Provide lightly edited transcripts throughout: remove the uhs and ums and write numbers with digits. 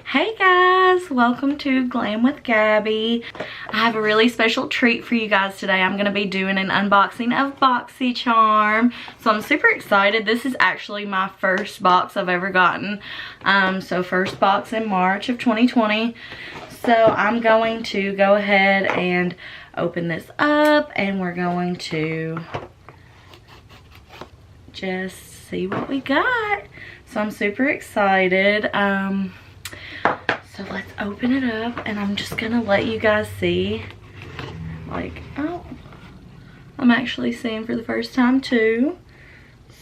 Hey guys, welcome to Glam with Gabby. I have a really special treat for you guys today. I'm going to be doing an unboxing of Boxy Charm. So I'm super excited. This is actually my first box I've ever gotten. So first box in March of 2020. So I'm going to go ahead and open this up and we're going to just see what we got. So I'm super excited. So let's open it up and I'm just gonna let you guys see. Like, oh, I'm actually seeing for the first time too.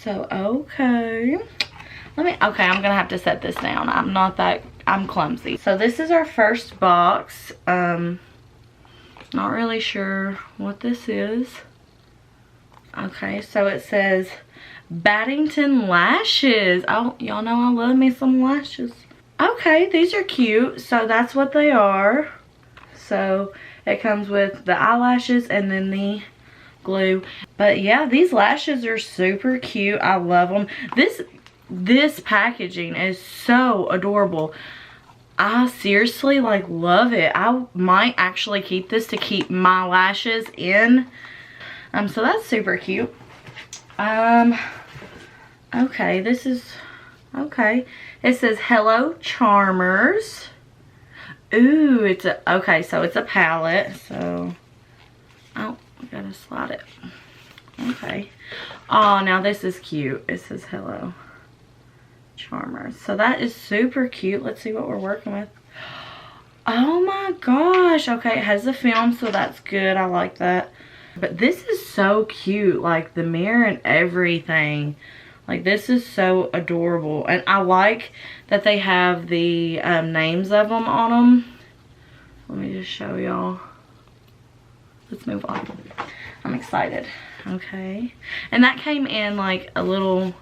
So, okay. Okay, I'm gonna have to set this down. I'm clumsy. So this is our first box. Not really sure what this is. Okay, so it says Baddington lashes. Oh, y'all know I love me some lashes. Okay, these are cute. So that's what they are. So it comes with the eyelashes and then the glue. But yeah, these lashes are super cute. I love them. This packaging is so adorable. I seriously love it. I might actually keep this to keep my lashes in. So that's super cute. Okay, this is okay. It says Hello Charmers. Ooh, okay, so it's a palette. So, oh, I gotta slide it. Okay. Oh, now this is cute. It says Hello Charmers. So that is super cute. Let's see what we're working with. Oh my gosh. Okay, it has the film, so that's good. I like that. But this is so cute. Like the mirror and everything. Like, this is so adorable. And I like that they have the names of them on them. Let me just show y'all. Let's move on. I'm excited. Okay. And that came in like a little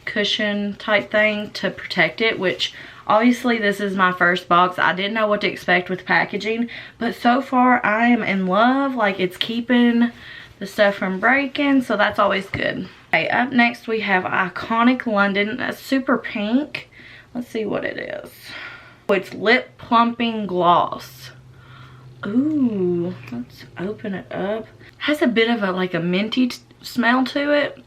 cushion type thing to protect it, which obviously this is my first box. I didn't know what to expect with packaging. But so far, I am in love. Like, it's keeping the stuff from breaking. So that's always good. Okay, up next we have Iconic London. That's super pink. Let's see what it is. Oh, it's Lip Plumping Gloss. Ooh, let's open it up. Has a bit of a minty smell to it.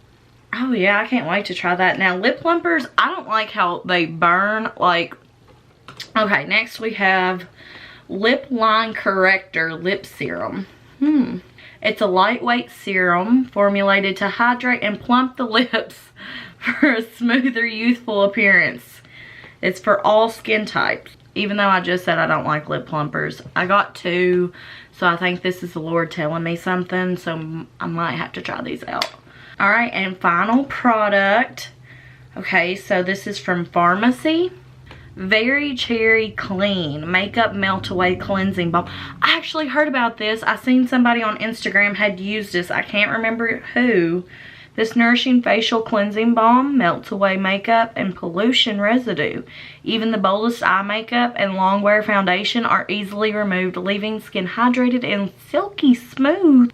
Oh yeah, I can't wait to try that. Now, lip plumpers, I don't like how they burn. Like, okay, next we have Lip Line Corrector Lip Serum. It's a lightweight serum formulated to hydrate and plump the lips for a smoother, youthful appearance. It's for all skin types. Even though I just said I don't like lip plumpers. I got two, so I think this is the Lord telling me something. So I might have to try these out. Alright, and final product. Okay, so this is from Pharmacy. Very Cherry Clean Makeup Melt Away Cleansing Balm. I actually heard about this. I seen somebody on Instagram had used this. I can't remember who. This nourishing facial cleansing balm melts away makeup and pollution residue. Even the boldest eye makeup and long wear foundation are easily removed, leaving skin hydrated and silky smooth.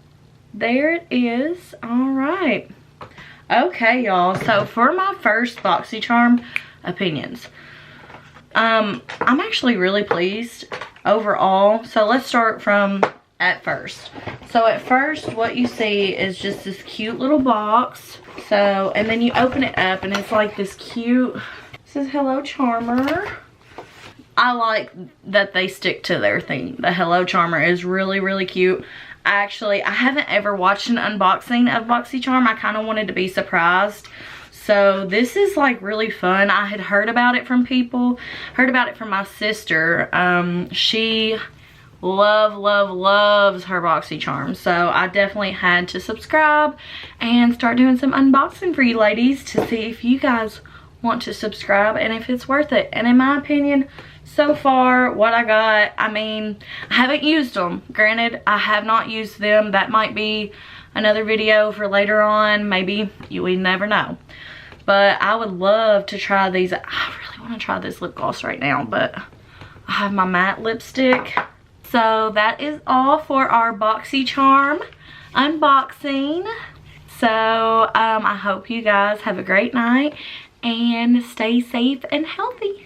There it is. Alright. Okay, y'all. So for my first Boxy Charm opinions. I'm actually really pleased overall. So let's start from at first. So at first, what you see is just this cute little box. So, and then you open it up and it's like this cute, it says Hello Charmer. I like that they stick to their theme. The Hello Charmer is really, really cute. I haven't ever watched an unboxing of Boxy Charm. I kind of wanted to be surprised. So this is like really fun. I had heard about it from people. Heard about it from my sister. She loves her Boxy Charm. So I definitely had to subscribe and start doing some unboxing for you ladies to see if you guys want to subscribe and if it's worth it. And in my opinion, so far what I got, I mean, I haven't used them. Granted, I have not used them. That might be another video for later on. Maybe, we never know. But I would love to try these. I really want to try this lip gloss right now, but I have my matte lipstick. So that is all for our Boxy Charm unboxing. So I hope you guys have a great night and stay safe and healthy.